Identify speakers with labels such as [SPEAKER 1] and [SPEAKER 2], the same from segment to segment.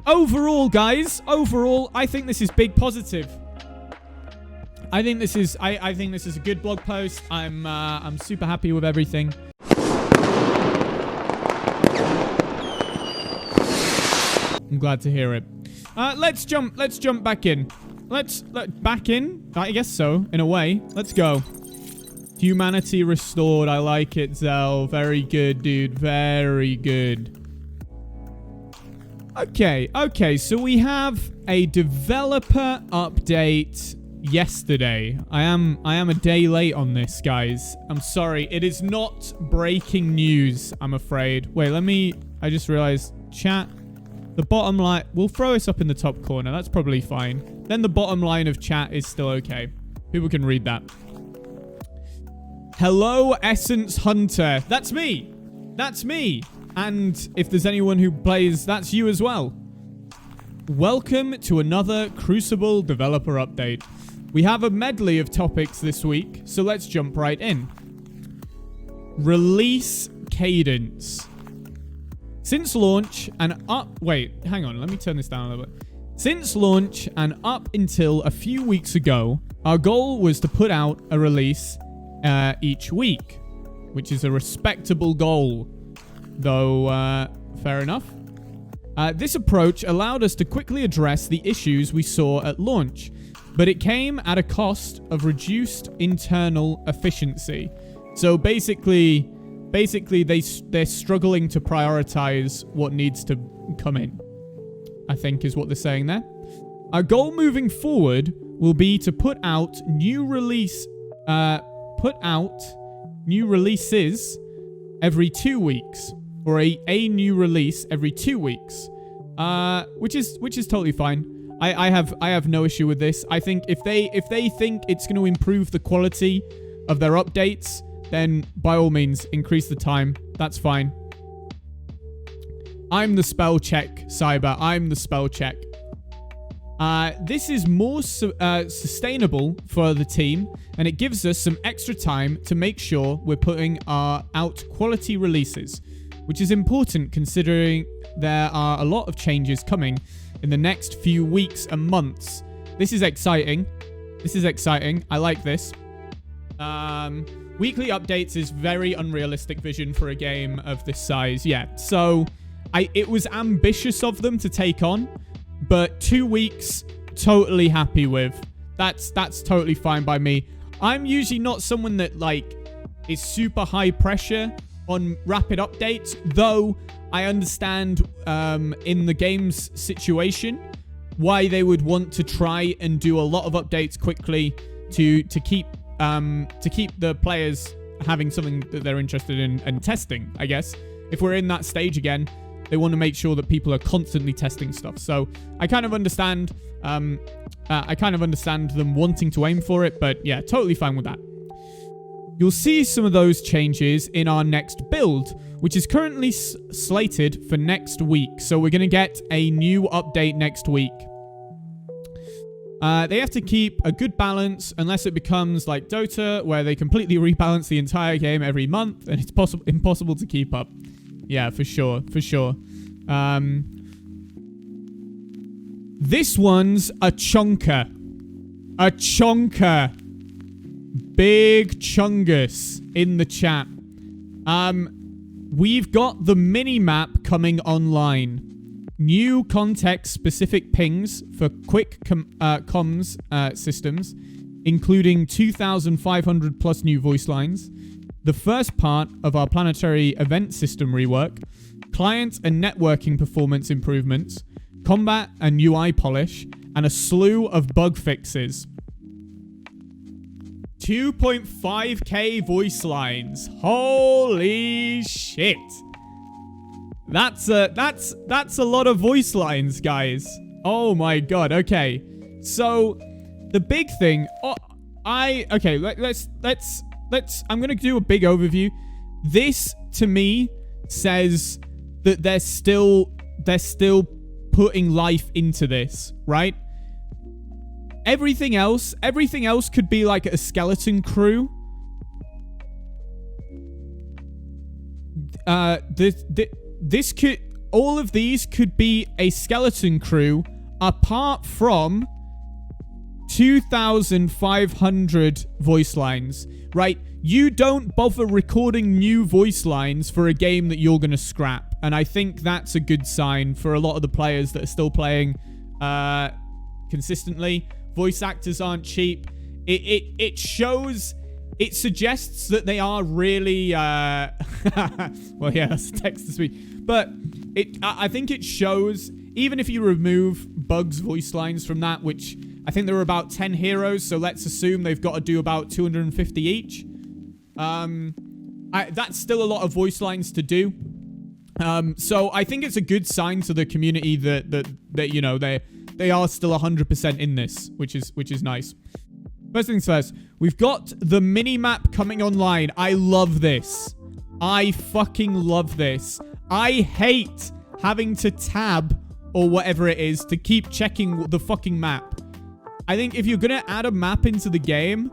[SPEAKER 1] overall, guys, overall, I think this is big positive. I think this is a good blog post. I'm super happy with everything. I'm glad to hear it. Let's jump back in. Back in? I guess so, in a way. Let's go. Humanity restored. I like it, Zell. Very good, dude. Very good. Okay, so we have a developer update yesterday. I am a day late on this, guys. I'm sorry. It is not breaking news, I'm afraid. Wait, I just realized chat. The bottom line, we'll throw this up in the top corner. That's probably fine. Then the bottom line of chat is still okay. People can read that. Hello, Essence Hunter. That's me. That's me. And if there's anyone who plays, that's you as well. Welcome to another Crucible developer update. We have a medley of topics this week, so let's jump right in. Release Cadence. Since launch and up... Wait, hang on. Let me turn this down a little bit. Since launch and up until a few weeks ago, our goal was to put out a release each week, which is a respectable goal, though fair enough. This approach allowed us to quickly address the issues we saw at launch, but it came at a cost of reduced internal efficiency. So basically they're struggling to prioritize what needs to come in, I think is what they're saying there. Our goal moving forward will be to put out new releases every 2 weeks, or a new release every 2 weeks, which is totally fine. I have no issue with this. I think if they think it's going to improve the quality of their updates, then by all means increase the time. That's fine. I'm the spell check, Cyber. I'm the spell check. This is more sustainable for the team, and it gives us some extra time to make sure we're putting out quality releases, which is important considering there are a lot of changes coming in the next few weeks and months. This is exciting. I like this. Weekly updates is very unrealistic vision for a game of this size. Yeah, so it was ambitious of them to take on, but 2 weeks, totally happy with. That's totally fine by me. I'm usually not someone that is super high pressure on rapid updates, though I understand in the game's situation why they would want to try and do a lot of updates quickly to keep the players having something that they're interested in and testing, I guess. If we're in that stage again, they want to make sure that people are constantly testing stuff. So I kind of understand them wanting to aim for it, but yeah, totally fine with that. You'll see some of those changes in our next build, which is currently slated for next week. So we're going to get a new update next week. They have to keep a good balance unless it becomes like Dota, where they completely rebalance the entire game every month, and it's impossible to keep up. Yeah, for sure. This one's a chunker. Big chungus in the chat. We've got the mini-map coming online. New context-specific pings for quick comms systems, including 2,500 plus new voice lines, the first part of our planetary event system rework, client and networking performance improvements, combat and UI polish, and a slew of bug fixes. 2.5k voice lines. Holy shit. That's a lot of voice lines, guys. Oh my god. Okay. So the big thing, let's I'm going to do a big overview. This to me says that they're still putting life into this, right? Everything else could be like a skeleton crew. This could, all of these could be a skeleton crew apart from 2,500 voice lines, right? You don't bother recording new voice lines for a game that you're going to scrap. And I think that's a good sign for a lot of the players that are still playing consistently. Voice actors aren't cheap. It shows... It suggests that they are really... well, yeah, that's text to speech. But I think it shows... Even if you remove Bug's voice lines from that, which I think there are about 10 heroes, so let's assume they've got to do about 250 each. That's still a lot of voice lines to do. So I think it's a good sign to the community that you know, they are still 100% in this, which is nice. First things first, we've got the mini-map coming online. I love this. I fucking love this. I hate having to tab or whatever it is to keep checking the fucking map. I think if you're going to add a map into the game,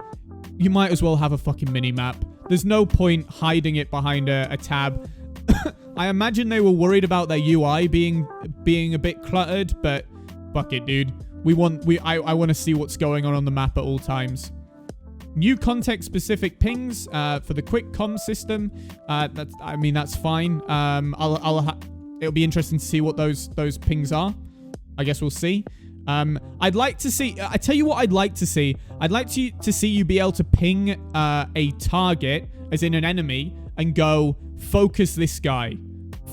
[SPEAKER 1] you might as well have a fucking mini-map. There's no point hiding it behind a tab. I imagine they were worried about their UI being a bit cluttered, but fuck it, dude. I want to see what's going on the map at all times. New context-specific pings for the quick comm system. That's fine. It'll be interesting to see what those pings are. I guess we'll see. I'd like to see... I tell you what I'd like to see. I'd like to see you be able to ping a target, as in an enemy, and go, focus this guy.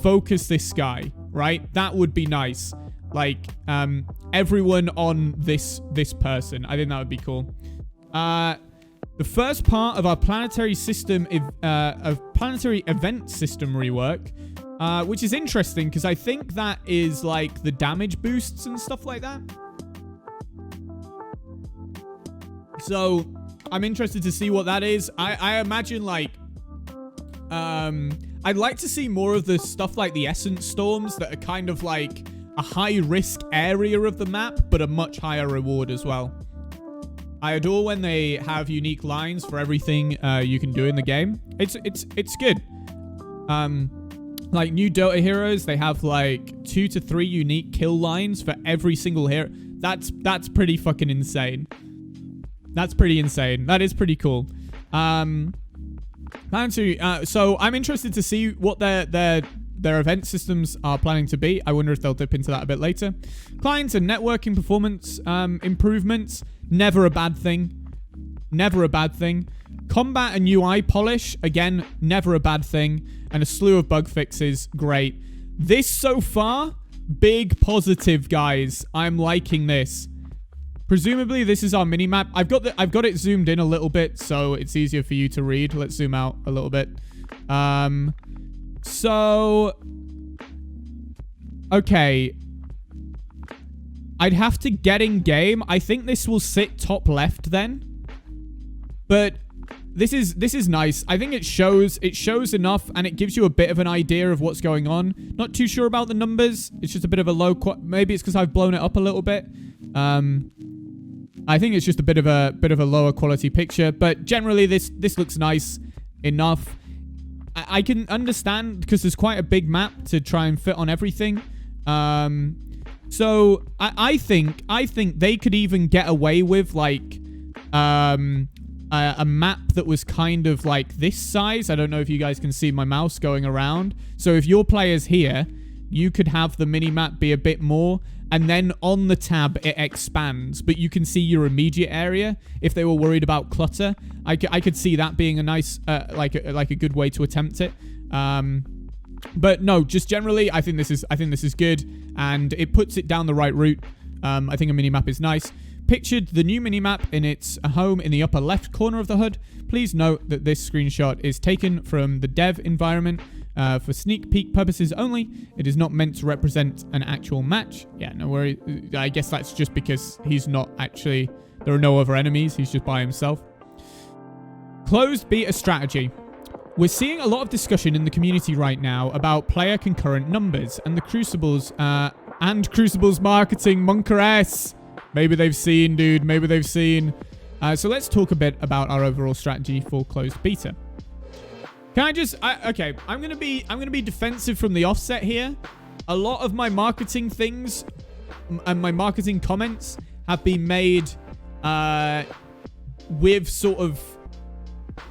[SPEAKER 1] Focus this guy, right? That would be nice. Like, everyone on this person. I think that would be cool. The first part of our planetary system, planetary event system rework, which is interesting because I think that is like the damage boosts and stuff like that. So I'm interested to see what that is. I imagine like, I'd like to see more of the stuff like the essence storms that are kind of like a high-risk area of the map, but a much higher reward as well. I adore when they have unique lines for everything you can do in the game. It's good. Like new Dota heroes, they have like 2 to 3 unique kill lines for every single hero. That's pretty fucking insane. That's pretty insane. That is pretty cool. So I'm interested to see what their event systems are planning to be. I wonder if they'll dip into that a bit later. Clients and networking performance improvements. Never a bad thing. Never a bad thing. Combat and UI polish. Again, never a bad thing. And a slew of bug fixes. Great. This so far, big positive, guys. I'm liking this. Presumably, this is our mini-map. I've got it zoomed in a little bit, so it's easier for you to read. Let's zoom out a little bit. So, okay. I'd have to get in game. I think this will sit top left then. But this is nice. I think it shows enough and it gives you a bit of an idea of what's going on. Not too sure about the numbers. It's just a bit of a low maybe it's because I've blown it up a little bit. I think it's just a bit of a lower quality picture, but generally this looks nice enough. I can understand because there's quite a big map to try and fit on everything. So I think they could even get away with like a map that was kind of like this size. I don't know if you guys can see my mouse going around. So if your player's here, you could have the mini map be a bit more, and then on the tab it expands, but you can see your immediate area. If they were worried about clutter, I could see that being a nice like a good way to attempt it. But no, just generally, I think this is good, and it puts it down the right route. I think a mini map is nice. Pictured the new mini map in its home in the upper left corner of the HUD. Please note that this screenshot is taken from the dev environment. For sneak peek purposes only. It is not meant to represent an actual match. Yeah, no worry. I guess that's just because he's not actually... There are no other enemies. He's just by himself. Closed beta strategy. We're seeing a lot of discussion in the community right now about player concurrent numbers and the Crucible's marketing. Monker S. Maybe they've seen, dude. Maybe they've seen. So let's talk a bit about our overall strategy for closed beta. Can I just... okay, I'm gonna be defensive from the offset here. a lot of my marketing things and my marketing comments have been made with sort of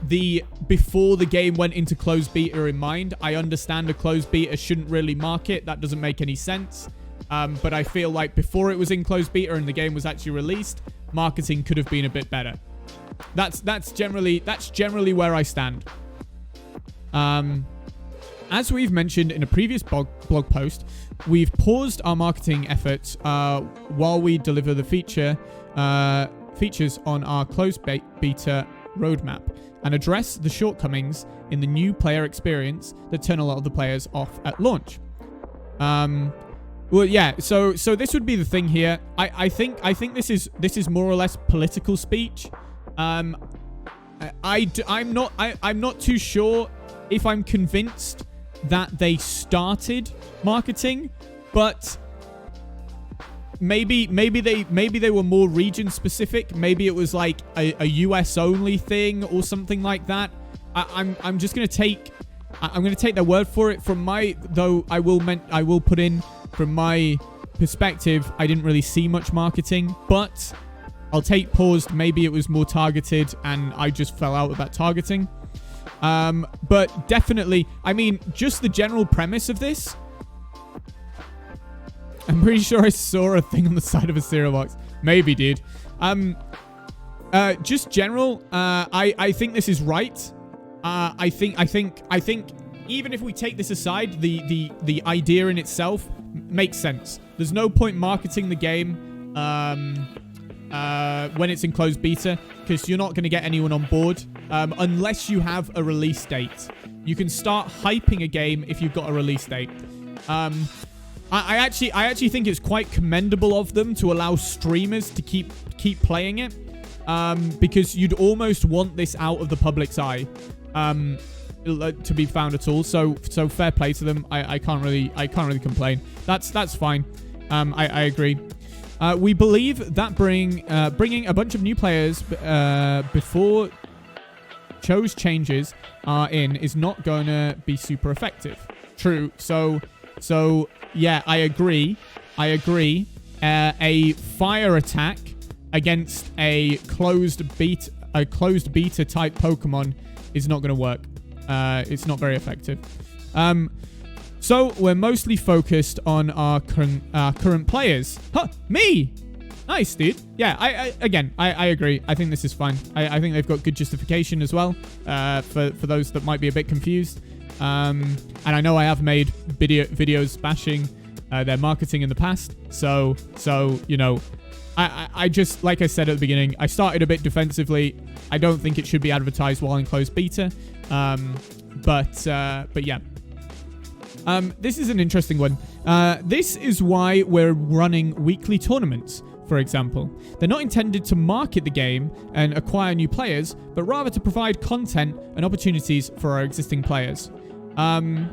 [SPEAKER 1] the before the game went into closed beta in mind. I understand a closed beta shouldn't really market. That doesn't make any sense. But I feel like before it was in closed beta and the game was actually released, marketing could have been a bit better. That's generally where I stand. As we've mentioned in a previous blog post, we've paused our marketing efforts while we deliver the features on our closed beta roadmap and address the shortcomings in the new player experience that turn a lot of the players off at launch. Well, yeah. So this would be the thing here. I think this is more or less political speech. I'm not too sure if I'm convinced that they started marketing, but maybe they were more region specific. Maybe it was like a US only thing or something like that. I'm just gonna take their word for it. From my I will put in from my perspective, I didn't really see much marketing, but I'll take paused. Maybe it was more targeted and I just fell out of that targeting. But definitely, I mean, just the general premise of this. I'm pretty sure I saw a thing on the side of a cereal box. Maybe, dude. Just general, I think this is right. I think even if we take this aside, the idea in itself makes sense. There's no point marketing the game when it's in closed beta, because you're not going to get anyone on board unless you have a release date. You can start hyping a game if you've got a release date. I actually think it's quite commendable of them to allow streamers to keep playing it, because you'd almost want this out of the public's eye to be found at all. So fair play to them. I can't really complain. That's fine. I agree. We believe that bringing a bunch of new players before chose changes are in is not going to be super effective. True. So yeah, I agree. A fire attack against a closed beta type Pokemon is not going to work. It's not very effective. So we're mostly focused on our current players. Huh, me! Nice, dude. Yeah, I agree. I think this is fine. I think they've got good justification as well, for those that might be a bit confused. And I know I have made videos bashing their marketing in the past. So you know, I just, like I said at the beginning, I started a bit defensively. I don't think it should be advertised while in closed beta. But yeah. This is an interesting one. This is why we're running weekly tournaments, for example. They're not intended to market the game and acquire new players, but rather to provide content and opportunities for our existing players. I mean,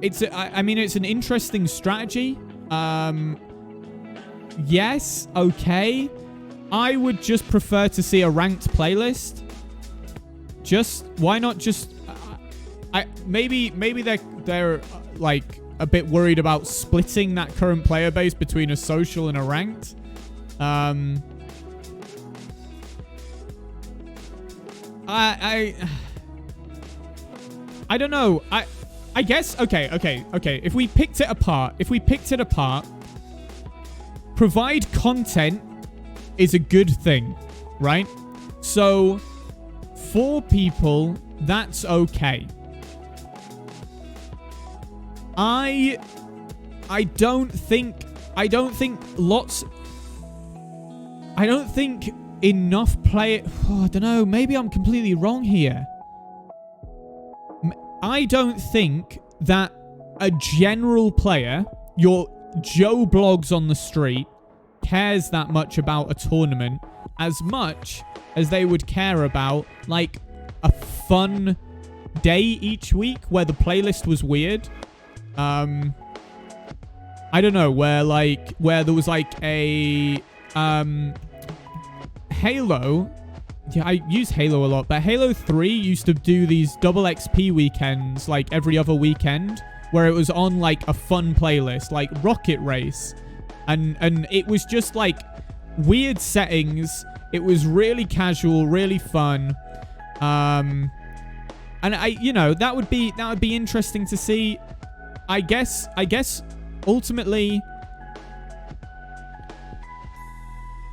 [SPEAKER 1] it's an interesting strategy. Yes, okay. I would just prefer to see a ranked playlist. Why not just... maybe they're like a bit worried about splitting that current player base between a social and a ranked. I don't know. I guess okay. If we picked it apart, provide content is a good thing, right? So for people, that's okay. I don't think enough play. Oh, I don't know. Maybe I'm completely wrong here. I don't think that a general player, your Joe Blogs on the street, cares that much about a tournament as much as they would care about like a fun day each week where the playlist was weird. I don't know, where there was like a Halo. Yeah, I use Halo a lot, but Halo 3 used to do these double XP weekends like every other weekend, where it was on like a fun playlist, like Rocket Race. And it was just like weird settings. It was really casual, really fun. And that would be interesting to see. I guess ultimately,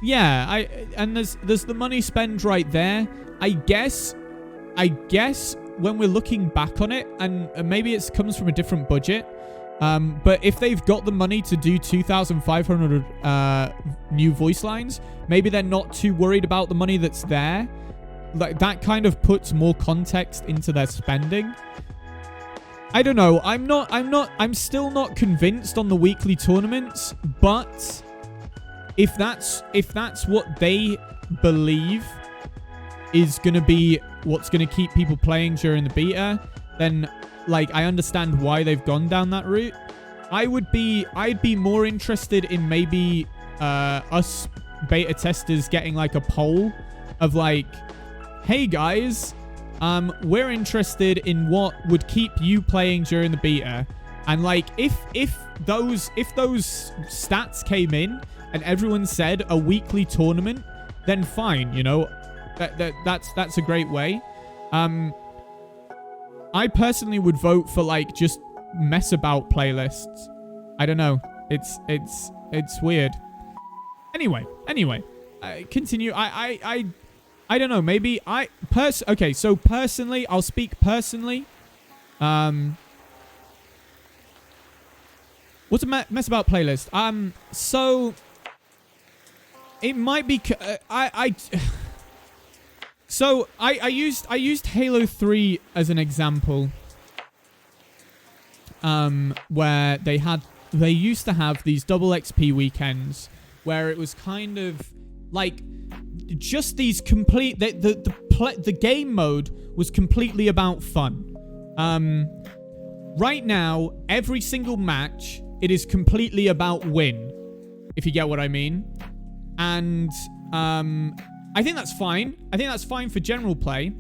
[SPEAKER 1] yeah, and there's the money spent right there. I guess when we're looking back on it, and maybe it comes from a different budget, but if they've got the money to do 2,500 new voice lines, maybe they're not too worried about the money that's there. Like, that kind of puts more context into their spending. I don't know. I'm still not convinced on the weekly tournaments, but if that's what they believe is going to be what's going to keep people playing during the beta, then like I understand why they've gone down that route. I'd be more interested in maybe us beta testers getting like a poll of like, hey guys, we're interested in what would keep you playing during the beta, and like if those stats came in and everyone said a weekly tournament, then fine, you know. That's a great way. I personally would vote for like just mess about playlists. I don't know. It's weird. Anyway, continue. I don't know. Maybe okay. So personally, I'll speak personally. What's a mess about playlist? So it might be. So I used Halo 3 as an example, where they used to have these double XP weekends where it was kind of like just these complete the game mode was completely about fun. Right now, every single match, it is completely about win, if you get what I mean. And I think that's fine. I think that's fine for general play,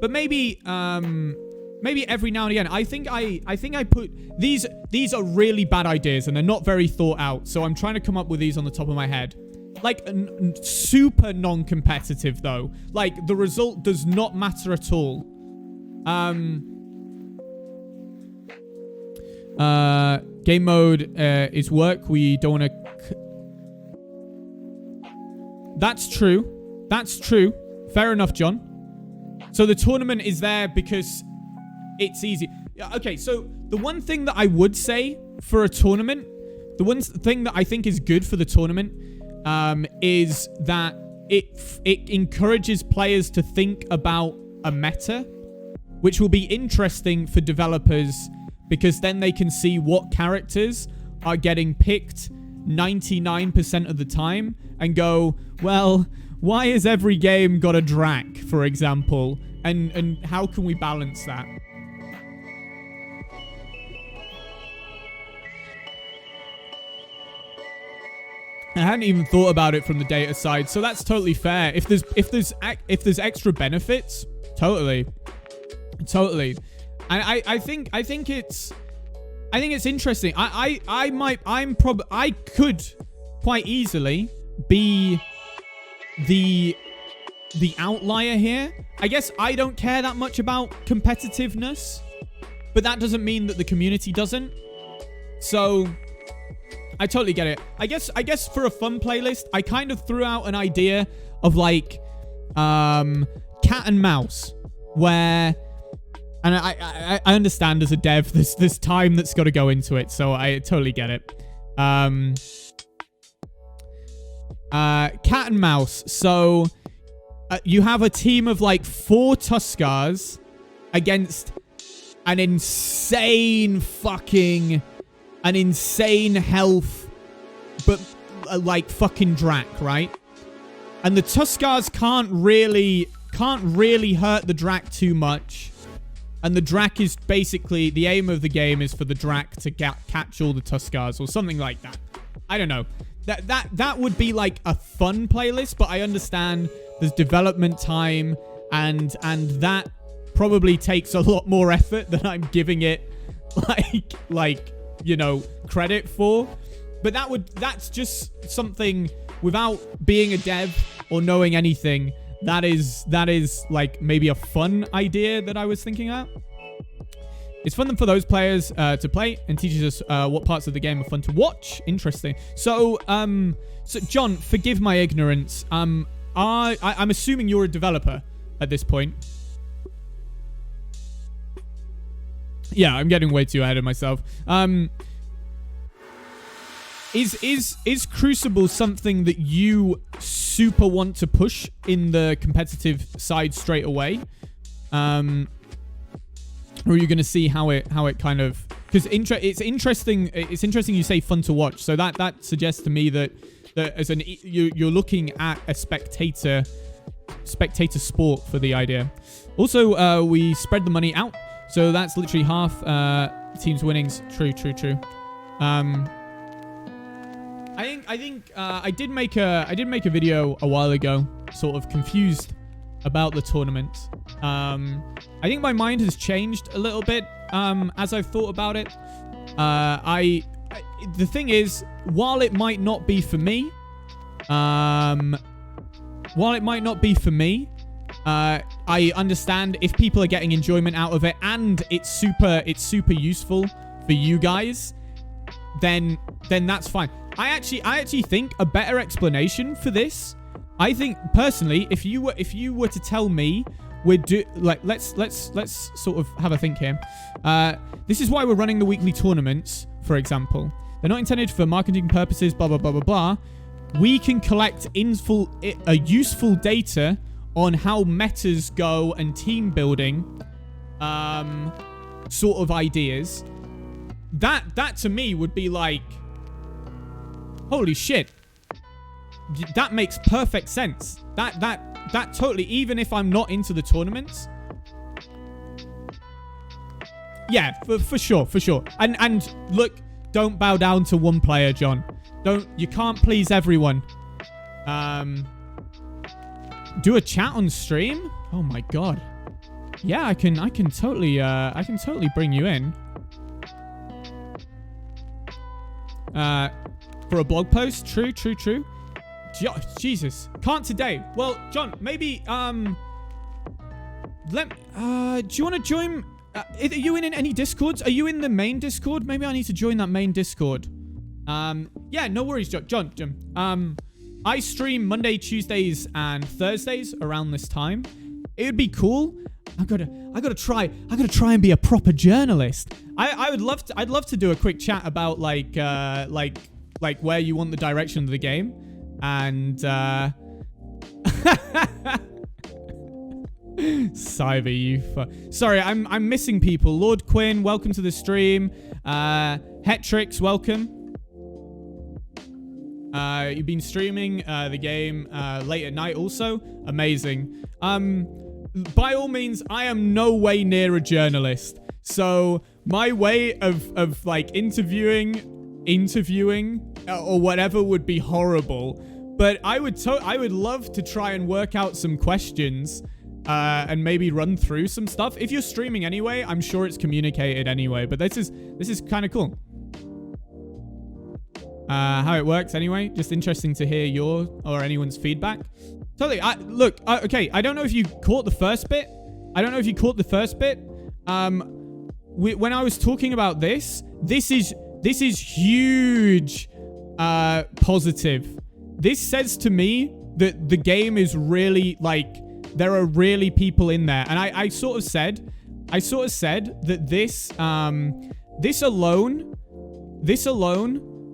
[SPEAKER 1] but maybe every now and again, I think I put these are really bad ideas and they're not very thought out. So I'm trying to come up with these on the top of my head. Like super non-competitive though. Like the result does not matter at all. Game mode is work. We don't want to. That's true. That's true. Fair enough, John. So the tournament is there because it's easy. Okay, so the one thing that I would say for a tournament, the one thing that I think is good for the tournament, is that it encourages players to think about a meta, which will be interesting for developers because then they can see what characters are getting picked 99% of the time and go, well, why has every game got a Drac, for example? And how can we balance that? I hadn't even thought about it from the data side, so that's totally fair. If there's extra benefits, totally. And I think it's interesting. I could quite easily be the outlier here. I guess I don't care that much about competitiveness, but that doesn't mean that the community doesn't. So I totally get it. I guess for a fun playlist, I kind of threw out an idea of like cat and mouse, where, and I understand as a dev there's time that's got to go into it, so I totally get it. Cat and mouse. So you have a team of like 4 Tuskars against an insane health, but like fucking Drac, right? And the Tuskars can't really hurt the Drac too much. And the Drac is basically, the aim of the game is for the Drac to catch all the Tuskars or something like that. I don't know. That would be like a fun playlist, but I understand there's development time and that probably takes a lot more effort than I'm giving it credit for. But that's just something without being a dev or knowing anything. That is like maybe a fun idea that I was thinking of. It's fun for those players to play and teaches us what parts of the game are fun to watch. Interesting. So John, forgive my ignorance. I'm assuming you're a developer at this point. Yeah, I'm getting way too ahead of myself. Is Crucible something that you super want to push in the competitive side straight away? Or are you going to see how it kind of, because it's interesting you say fun to watch. So that suggests to me that as you're looking at a spectator sport for the idea. Also, we spread the money out. So that's literally half teams' winnings. True. I think I did make a video a while ago, sort of confused about the tournament. I think my mind has changed a little bit as I've thought about it. The thing is, while it might not be for me, I understand if people are getting enjoyment out of it and it's super useful for you guys, then that's fine. I actually think a better explanation for this, I think personally, if you were to tell me let's sort of have a think here. This is why we're running the weekly tournaments, for example. They're not intended for marketing purposes, blah blah blah blah blah. We can collect useful data on how metas go and team building sort of ideas. That to me would be like, holy shit. That makes perfect sense. That totally, even if I'm not into the tournaments. Yeah, for sure. And look, don't bow down to one player, John. You can't please everyone. Do a chat on stream? Oh my god. Yeah, I can totally bring you in. For a blog post? True. Jesus. Can't today. Well, John, maybe, do you want to join? Are you in any Discords? Are you in the main Discord? Maybe I need to join that main Discord. Yeah, no worries, John. I stream Monday, Tuesdays, and Thursdays around this time. It would be cool. I gotta try and be a proper journalist. I'd love to do a quick chat about like where you want the direction of the game. And Cyber, you sorry, I'm missing people. Lord Quinn, welcome to the stream. Hetrix, welcome. You've been streaming the game late at night also. Amazing. By all means, I am no way near a journalist. So my way of like interviewing or whatever would be horrible. But I would love to try and work out some questions and maybe run through some stuff. If you're streaming anyway, I'm sure it's communicated anyway. But this is kind of cool. How it works anyway. Just interesting to hear your or anyone's feedback. Totally. Okay. I don't know if you caught the first bit. When I was talking about this is huge positive. This says to me that the game is really, like, there are really people in there. And I sort of said that this alone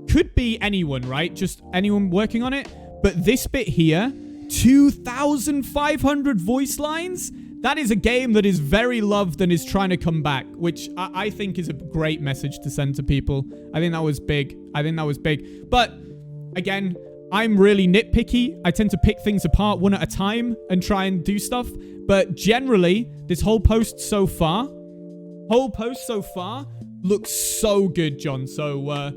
[SPEAKER 1] could be anyone, right? Just anyone working on it. But this bit here, 2,500 voice lines? That is a game that is very loved and is trying to come back, which I think is a great message to send to people. I think that was big. But, again, I'm really nitpicky. I tend to pick things apart one at a time and try and do stuff. But generally, this whole post so far looks so good, John. So,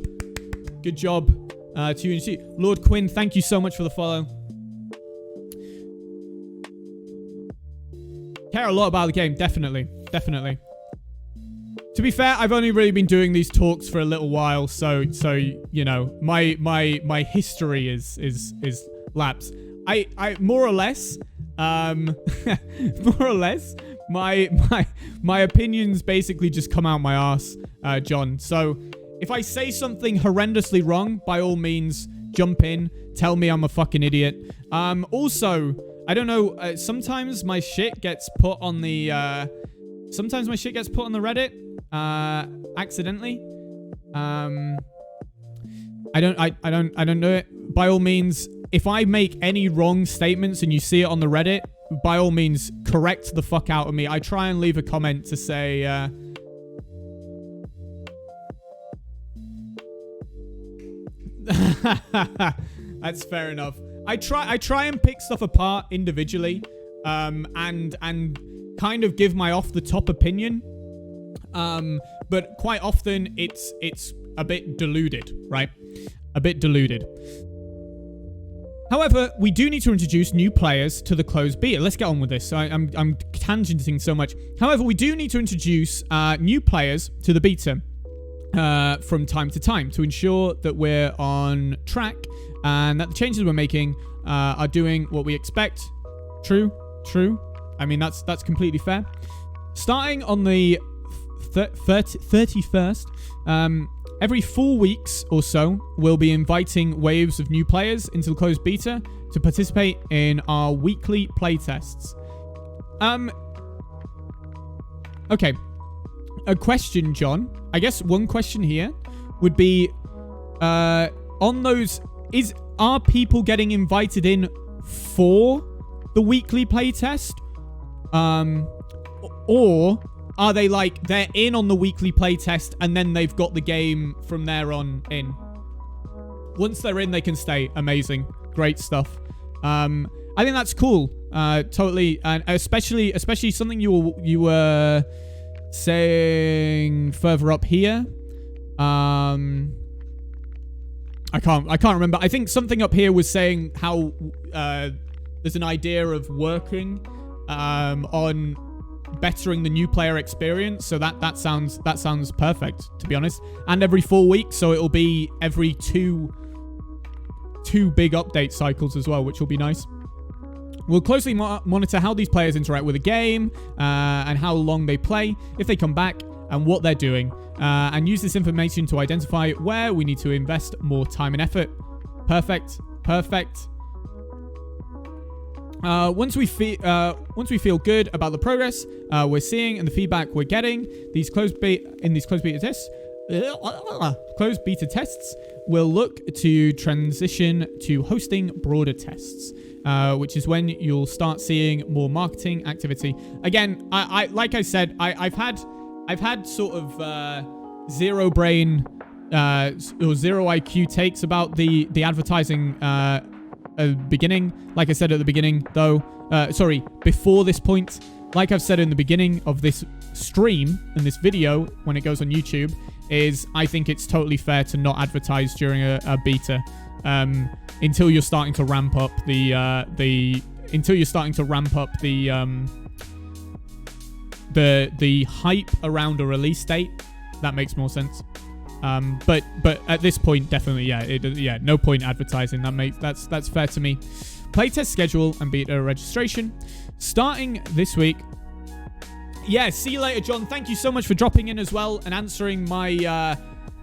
[SPEAKER 1] good job to you and you. Lord Quinn, thank you so much for the follow. Care a lot about the game, definitely. To be fair, I've only really been doing these talks for a little while, so you know, my history is lapsed. I more or less, more or less, my opinions basically just come out my ass, John. So if I say something horrendously wrong, by all means, jump in, tell me I'm a fucking idiot. Also, I don't know, sometimes my shit gets put on the Reddit, accidentally. I don't know it. By all means, if I make any wrong statements and you see it on the Reddit, by all means, correct the fuck out of me. I try and leave a comment to say, that's fair enough. I try and pick stuff apart individually, and kind of give my off the top opinion. But quite often it's a bit diluted, right? A bit diluted. However, we do need to introduce new players to the closed beta. Let's get on with this. I'm tangenting so much. However, we do need to introduce new players to the beta from time to time to ensure that we're on track and that the changes we're making are doing what we expect. True. I mean, that's completely fair. Starting on the 31st, every 4 weeks or so, we'll be inviting waves of new players into the closed beta to participate in our weekly playtests. Okay. A question, John. I guess one question here would be, on those, are people getting invited in for the weekly playtest? Or are they like, they're in on the weekly playtest and then they've got the game from there on in? Once they're in, they can stay. Amazing. Great stuff. I think that's cool. Totally. And especially something you were saying further up here. I can't remember. I think something up here was saying how there's an idea of working on bettering the new player experience. So that sounds perfect, to be honest. And every 4 weeks, so it'll be every two big update cycles as well, which will be nice. We'll closely monitor how these players interact with the game and how long they play, if they come back, and what they're doing, and use this information to identify where we need to invest more time and effort. Perfect. Once we feel good about the progress we're seeing and the feedback we're getting, these closed beta tests will look to transition to hosting broader tests, which is when you'll start seeing more marketing activity. Again, I like I said, I've had sort of zero brain or zero IQ takes about the advertising beginning. Like I said at the beginning, though, before this point, like I've said in the beginning of this stream and this video when it goes on YouTube, is I think it's totally fair to not advertise during a beta until you're starting to ramp up the hype around a release date. That makes more sense. But at this point, definitely, no point advertising. That's fair to me. Playtest schedule and beta registration starting this week. Yeah, see you later, John. Thank you so much for dropping in as well and answering my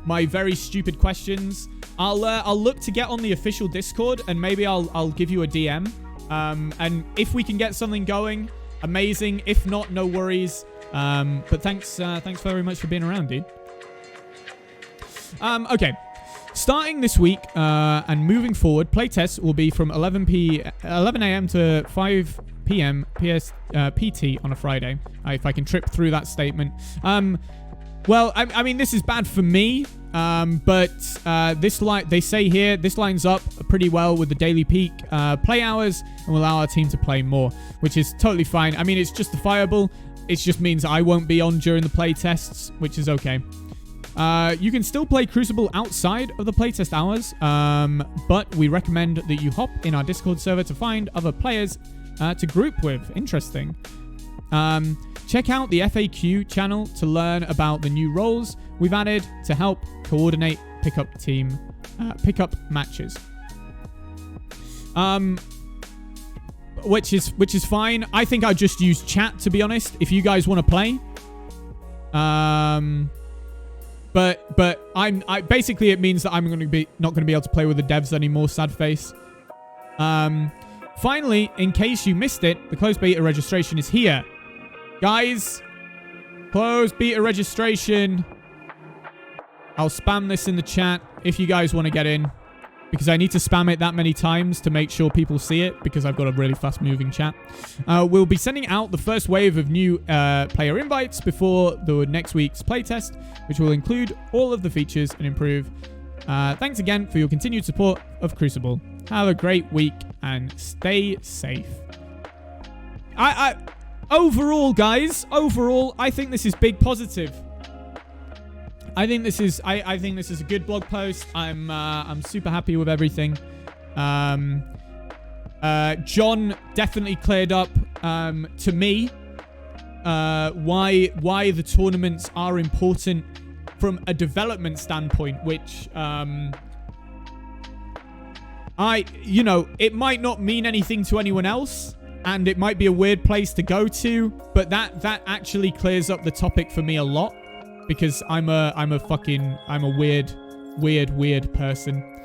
[SPEAKER 1] my very stupid questions. I'll look to get on the official Discord and maybe I'll give you a DM. And if we can get something going, amazing. If not, no worries. But thanks very much for being around, dude. Okay. Starting this week and moving forward, playtests will be from 11 a.m. to 5 p.m. PT on a Friday. If I can trip through that statement. Well, I mean, this is bad for me, but they say here, this lines up pretty well with the daily peak play hours and will allow our team to play more, which is totally fine. I mean, it's justifiable. It just means I won't be on during the play tests, which is okay. You can still play Crucible outside of the playtest hours, but we recommend that you hop in our Discord server to find other players to group with. Interesting. check out the FAQ channel to learn about the new roles we've added to help coordinate pickup matches. Which is fine. I think I'll just use chat, to be honest, if you guys want to play. But I basically it means that I'm not going to be able to play with the devs anymore, sad face. Finally, in case you missed it, the closed beta registration is here. Guys, closed beta registration. I'll spam this in the chat if you guys want to get in, because I need to spam it that many times to make sure people see it, because I've got a really fast-moving chat. We'll be sending out the first wave of new player invites before the next week's playtest, which will include all of the features and improve. Thanks again for your continued support of Crucible. Have a great week and stay safe. Overall, guys, I think this is big positive. I think this is a good blog post. I'm super happy with everything. John definitely cleared up to me why the tournaments are important from a development standpoint, which it might not mean anything to anyone else, and it might be a weird place to go to, but that actually clears up the topic for me a lot, because I'm a weird person.